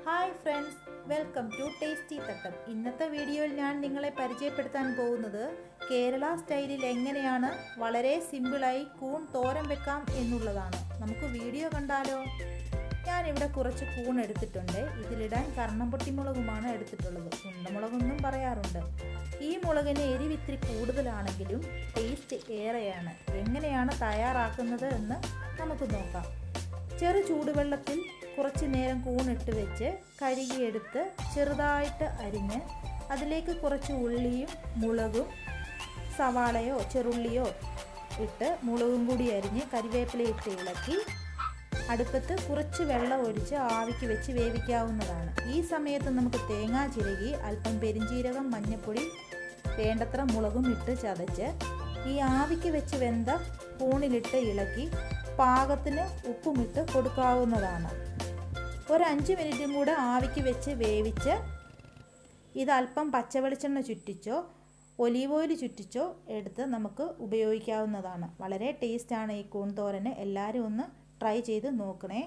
Hi friends, welcome to tasty Thattam. ഇന്നത്തെ വീഡിയോയിൽ ഞാൻ നിങ്ങളെ പരിചയപ്പെടുത്താൻ പോകുന്നത് കേരള സ്റ്റൈലിൽ എങ്ങനെയാണ് വളരെ സിമ്പിളായി കൂൺ തോരൻ വെക്കാം എന്നുള്ളതാണ്. നമുക്ക് വീഡിയോ കണ്ടാലോ? ഞാനിവിടെ കുറച്ച് കൂൺ എടുത്തിട്ടുണ്ട്. ഇതിലിടാൻ കർണംപൊട്ടി മുളകുമാണ് എടുത്തിട്ടുള്ളത്. ഉണ്ടമുളകൊന്നും പറയാറുണ്ട്. ഈ മുളകിന് എരിവിത്തിരി കൂടുതലാണെങ്കിലും ടേസ്റ്റ് ഏറെയാണ്. എങ്ങനെയാണ് തയ്യാറാക്കുന്നത് എന്ന് നമുക്ക് നോക്കാം. ചെറു ചൂടുവെള്ളത്തിൽ കുറച്ച് നേരം കൂണിട്ട് വെച്ച് കഴുകിയെടുത്ത് ചെറുതായിട്ട് അരിഞ്ഞ് അതിലേക്ക് കുറച്ച് ഉള്ളിയും മുളകും സവാളയോ ചെറുള്ളിയോ ഇട്ട് മുളകും കൂടി അരിഞ്ഞ് കരിവേപ്പില ഇട്ട് ഇളക്കി അടുപ്പത്ത് കുറച്ച് വെള്ളം ഒഴിച്ച് ആവിക്ക് വെച്ച് വേവിക്കാവുന്നതാണ്. ഈ സമയത്ത് നമുക്ക് തേങ്ങ ചിരകി അല്പം പെരിഞ്ചീരകം, മഞ്ഞൾപ്പൊടി, വേണ്ടത്ര മുളകും ഇട്ട് ചതച്ച് ഈ ആവിക്ക് വെച്ച് വെന്ത കൂണിലിട്ട് ഇളക്കി പാകത്തിന് ഉപ്പുമിട്ട് കൊടുക്കാവുന്നതാണ്. ഒരു 5 മിനിറ്റും കൂടെ ആവിക്ക് വെച്ച് വേവിച്ച് ഇതല്പം പച്ചവെളിച്ചെണ്ണ ചുറ്റിച്ചോ ഒലീവ് ഓയിൽ ചുറ്റിച്ചോ എടുത്ത് നമുക്ക് ഉപയോഗിക്കാവുന്നതാണ്. വളരെ ടേസ്റ്റാണ് ഈ കൂൺ തോരന്. എല്ലാവരും ഒന്ന് ട്രൈ ചെയ്ത് നോക്കണേ.